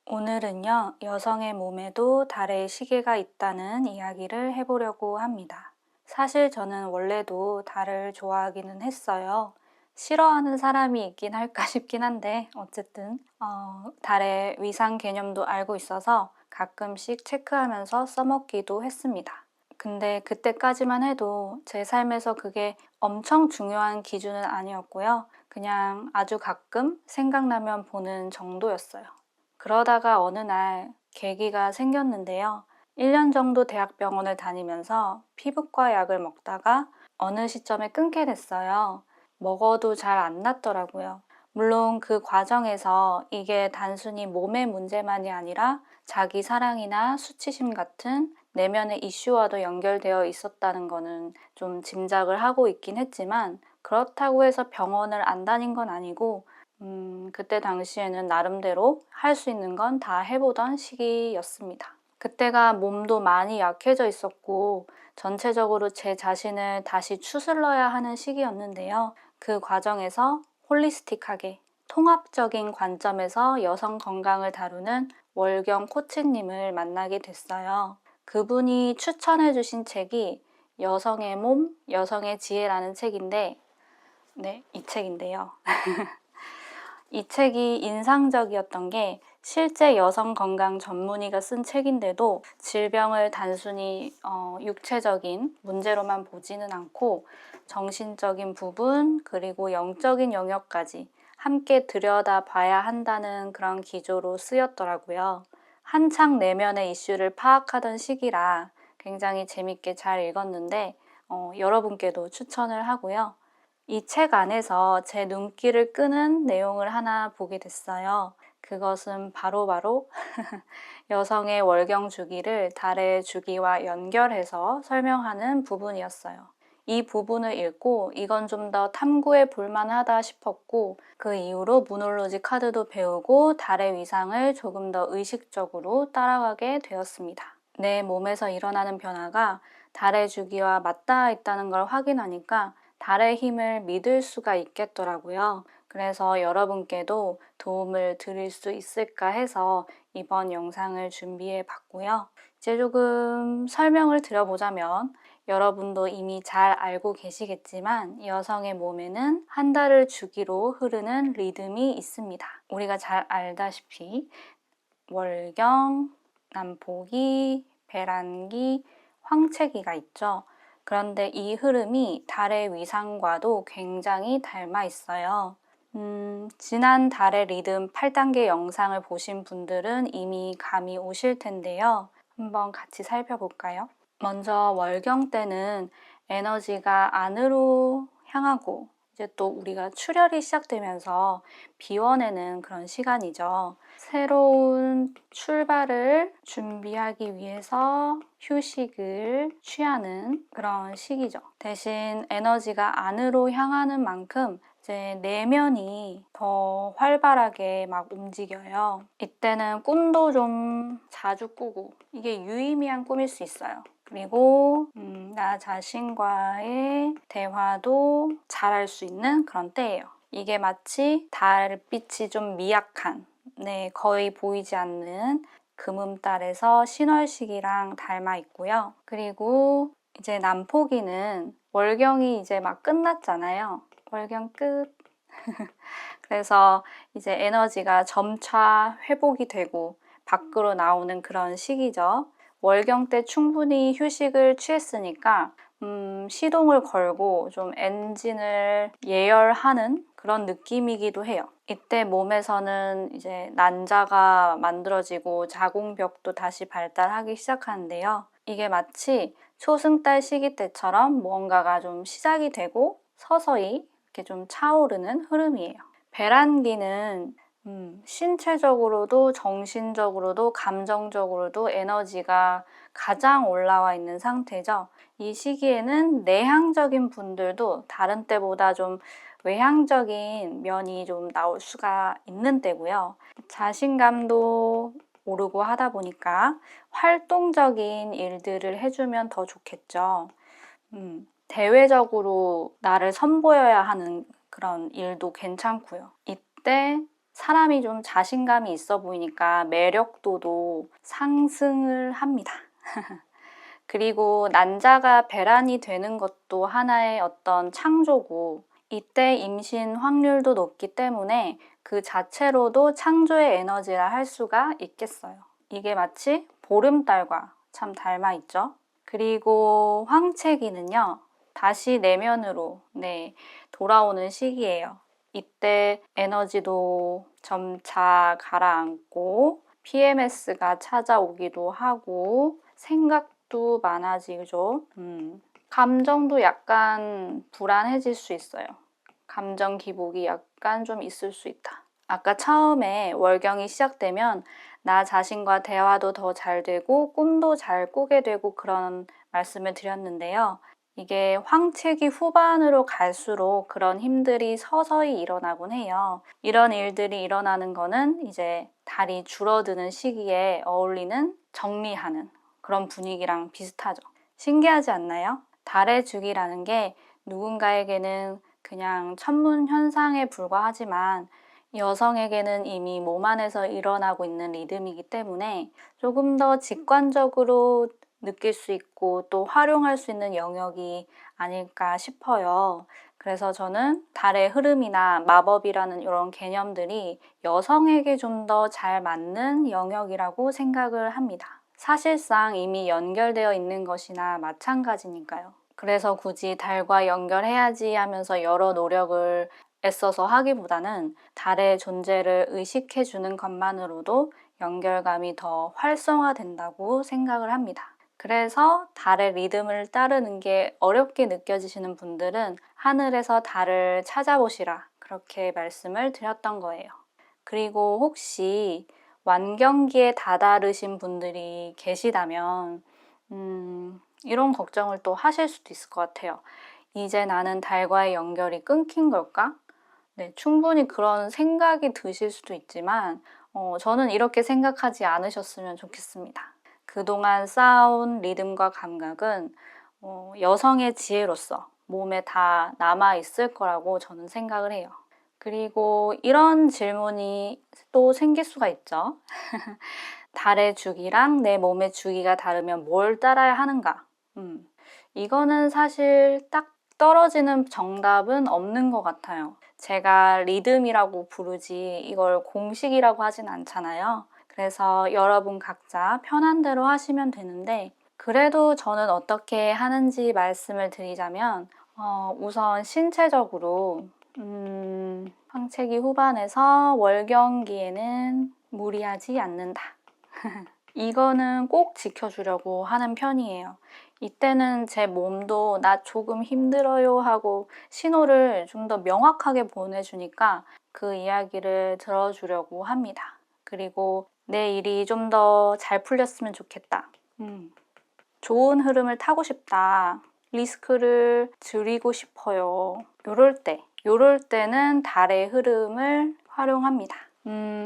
오늘은요, 여성의 몸에도 달의 시계가 있다는 이야기를 해보려고 합니다. 사실 저는 원래도 달을 좋아하기는 했어요. 싫어하는 사람이 있긴 할까 싶긴 한데, 어쨌든, 달의 위상 개념도 알고 있어서 가끔씩 체크하면서 써먹기도 했습니다. 근데 그때까지만 해도 제 삶에서 그게 엄청 중요한 기준은 아니었고요. 그냥 아주 가끔 생각나면 보는 정도였어요. 그러다가 어느 날 계기가 생겼는데요. 1년 정도 대학병원을 다니면서 피부과 약을 먹다가 어느 시점에 끊게 됐어요. 먹어도 잘 안 낫더라고요. 물론 그 과정에서 이게 단순히 몸의 문제만이 아니라 자기 사랑이나 수치심 같은 내면의 이슈와도 연결되어 있었다는 거는 좀 짐작을 하고 있긴 했지만 그렇다고 해서 병원을 안 다닌 건 아니고 그때 당시에는 나름대로 할 수 있는 건 다 해보던 시기였습니다. 그때가 몸도 많이 약해져 있었고 전체적으로 제 자신을 다시 추스러야 하는 시기였는데요. 그 과정에서 홀리스틱하게 통합적인 관점에서 여성 건강을 다루는 월경 코치님을 만나게 됐어요. 그분이 추천해 주신 책이 여성의 몸, 여성의 지혜라는 책인데 네, 이 책인데요. 이 책이 인상적이었던 게 실제 여성 건강 전문의가 쓴 책인데도 질병을 단순히 육체적인 문제로만 보지는 않고 정신적인 부분 그리고 영적인 영역까지 함께 들여다봐야 한다는 그런 기조로 쓰였더라고요. 한창 내면의 이슈를 파악하던 시기라 굉장히 재밌게 잘 읽었는데 여러분께도 추천을 하고요. 이 책 안에서 제 눈길을 끄는 내용을 하나 보게 됐어요. 그것은 바로 여성의 월경 주기를 달의 주기와 연결해서 설명하는 부분이었어요. 이 부분을 읽고 이건 좀 더 탐구해 볼 만하다 싶었고 그 이후로 무놀로지 카드도 배우고 달의 위상을 조금 더 의식적으로 따라가게 되었습니다. 내 몸에서 일어나는 변화가 달의 주기와 맞닿아 있다는 걸 확인하니까 달의 힘을 믿을 수가 있겠더라고요. 그래서 여러분께도 도움을 드릴 수 있을까 해서 이번 영상을 준비해 봤고요. 이제 조금 설명을 드려보자면 여러분도 이미 잘 알고 계시겠지만 여성의 몸에는 한 달을 주기로 흐르는 리듬이 있습니다. 우리가 잘 알다시피 월경, 난포기, 배란기, 황체기가 있죠. 그런데 이 흐름이 달의 위상과도 굉장히 닮아 있어요. 지난 달의 리듬 8단계 영상을 보신 분들은 이미 감이 오실 텐데요. 한번 같이 살펴볼까요? 먼저 월경 때는 에너지가 안으로 향하고 이제 또 우리가 출혈이 시작되면서 비워내는 그런 시간이죠. 새로운 출발을 준비하기 위해서 휴식을 취하는 그런 시기죠. 대신 에너지가 안으로 향하는 만큼 이제 내면이 더 활발하게 막 움직여요. 이때는 꿈도 좀 자주 꾸고 이게 유의미한 꿈일 수 있어요. 그리고 나 자신과의 대화도 잘할 수 있는 그런 때예요. 이게 마치 달빛이 좀 미약한 거의 보이지 않는 금음달에서 신월시기랑 닮아 있고요. 그리고 이제 난포기는 월경이 이제 막 끝났잖아요. 월경 끝. 그래서 이제 에너지가 점차 회복이 되고 밖으로 나오는 그런 시기죠. 월경 때 충분히 휴식을 취했으니까 시동을 걸고 좀 엔진을 예열하는 그런 느낌이기도 해요. 이때 몸에서는 이제 난자가 만들어지고 자궁벽도 다시 발달하기 시작하는데요. 이게 마치 초승달 시기 때처럼 무언가가 좀 시작이 되고 서서히 이렇게 좀 차오르는 흐름이에요. 배란기는 신체적으로도 정신적으로도 감정적으로도 에너지가 가장 올라와 있는 상태죠. 이 시기에는 내향적인 분들도 다른 때보다 좀 외향적인 면이 좀 나올 수가 있는 때고요. 자신감도 오르고 하다 보니까 활동적인 일들을 해주면 더 좋겠죠. 대외적으로 나를 선보여야 하는 그런 일도 괜찮고요. 이때 사람이 좀 자신감이 있어 보이니까 매력도도 상승을 합니다. 그리고 난자가 배란이 되는 것도 하나의 어떤 창조고, 이때 임신 확률도 높기 때문에 그 자체로도 창조의 에너지라 할 수가 있겠어요. 이게 마치 보름달과 참 닮아 있죠. 그리고 황체기는요, 다시 내면으로 돌아오는 시기예요. 이때 에너지도 점차 가라앉고 PMS가 찾아오기도 하고 생각도 많아지죠. 감정도 약간 불안해질 수 있어요. 감정 기복이 약간 좀 있을 수 있다. 아까 처음에 월경이 시작되면 나 자신과 대화도 더 잘 되고 꿈도 잘 꾸게 되고 그런 말씀을 드렸는데요. 이게 황체기 후반으로 갈수록 그런 힘들이 서서히 일어나곤 해요. 이런 일들이 일어나는 거는 이제 달이 줄어드는 시기에 어울리는 정리하는 그런 분위기랑 비슷하죠. 신기하지 않나요? 달의 주기라는 게 누군가에게는 그냥 천문 현상에 불과하지만 여성에게는 이미 몸 안에서 일어나고 있는 리듬이기 때문에 조금 더 직관적으로 느낄 수 있고 또 활용할 수 있는 영역이 아닐까 싶어요. 그래서 저는 달의 흐름이나 마법이라는 이런 개념들이 여성에게 좀 더 잘 맞는 영역이라고 생각을 합니다. 사실상 이미 연결되어 있는 것이나 마찬가지니까요. 그래서 굳이 달과 연결해야지 하면서 여러 노력을 애써서 하기보다는 달의 존재를 의식해 주는 것만으로도 연결감이 더 활성화된다고 생각을 합니다. 그래서 달의 리듬을 따르는 게 어렵게 느껴지시는 분들은 하늘에서 달을 찾아보시라, 그렇게 말씀을 드렸던 거예요. 그리고 혹시 완경기에 다다르신 분들이 계시다면 이런 걱정을 또 하실 수도 있을 것 같아요. 이제 나는 달과의 연결이 끊긴 걸까? 네, 충분히 그런 생각이 드실 수도 있지만 저는 이렇게 생각하지 않으셨으면 좋겠습니다. 그동안 쌓아온 리듬과 감각은 여성의 지혜로서 몸에 다 남아있을 거라고 저는 생각을 해요. 그리고 이런 질문이 또 생길 수가 있죠. 달의 주기랑 내 몸의 주기가 다르면 뭘 따라야 하는가? 이거는 사실 딱 떨어지는 정답은 없는 것 같아요. 제가 리듬이라고 부르지 이걸 공식이라고 하진 않잖아요. 그래서 여러분 각자 편한 대로 하시면 되는데, 그래도 저는 어떻게 하는지 말씀을 드리자면 우선 신체적으로 황체기 후반에서 월경기에는 무리하지 않는다. 이거는 꼭 지켜주려고 하는 편이에요. 이때는 제 몸도 나 조금 힘들어요 하고 신호를 좀 더 명확하게 보내주니까 그 이야기를 들어주려고 합니다. 그리고 내 일이 좀 더 잘 풀렸으면 좋겠다. 좋은 흐름을 타고 싶다. 리스크를 줄이고 싶어요. 요럴 때는 달의 흐름을 활용합니다.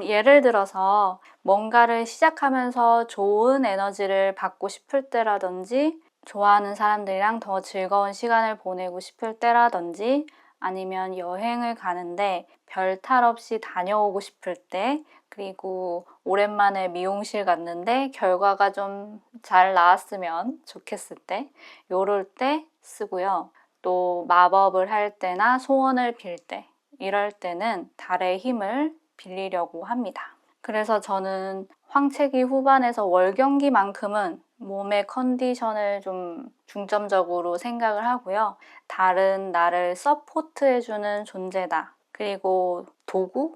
예를 들어서 뭔가를 시작하면서 좋은 에너지를 받고 싶을 때라든지, 좋아하는 사람들이랑 더 즐거운 시간을 보내고 싶을 때라든지, 아니면 여행을 가는데 별 탈 없이 다녀오고 싶을 때, 그리고 오랜만에 미용실 갔는데 결과가 좀 잘 나왔으면 좋겠을 때, 요럴 때 쓰고요. 또 마법을 할 때나 소원을 빌 때, 이럴 때는 달의 힘을 빌리려고 합니다. 그래서 저는 황체기 후반에서 월경기만큼은 몸의 컨디션을 좀 중점적으로 생각을 하고요. 달은 나를 서포트해주는 존재다. 그리고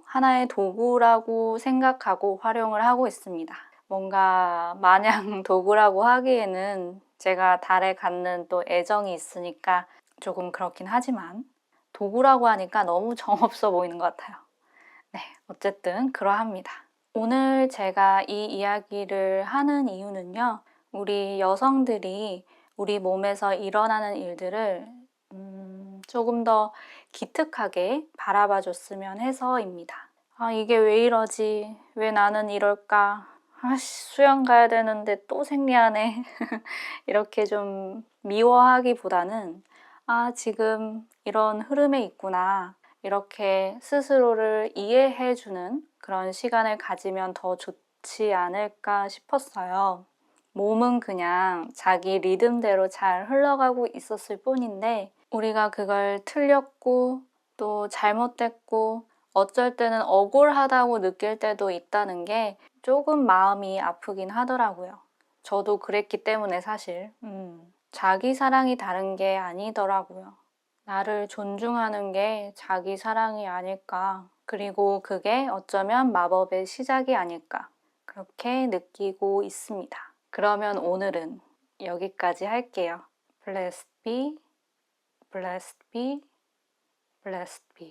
하나의 도구라고 생각하고 활용을 하고 있습니다. 뭔가 마냥 도구라고 하기에는 제가 달에 갖는 또 애정이 있으니까 조금 그렇긴 하지만, 도구라고 하니까 너무 정없어 보이는 것 같아요. 네, 어쨌든 그러합니다. 오늘 제가 이 이야기를 하는 이유는요, 우리 여성들이 우리 몸에서 일어나는 일들을 조금 더 기특하게 바라봐 줬으면 해서입니다. 이게 왜 이러지? 왜 나는 이럴까? 수영 가야 되는데 또 생리하네. 이렇게 좀 미워하기보다는 지금 이런 흐름에 있구나. 이렇게 스스로를 이해해주는 그런 시간을 가지면 더 좋지 않을까 싶었어요. 몸은 그냥 자기 리듬대로 잘 흘러가고 있었을 뿐인데 우리가 그걸 틀렸고 또 잘못됐고 어쩔 때는 억울하다고 느낄 때도 있다는 게 조금 마음이 아프긴 하더라고요. 저도 그랬기 때문에 사실 자기 사랑이 다른 게 아니더라고요. 나를 존중하는 게 자기 사랑이 아닐까. 그리고 그게 어쩌면 마법의 시작이 아닐까. 그렇게 느끼고 있습니다. 그러면 오늘은 여기까지 할게요. Blessed be, blessed be, blessed be.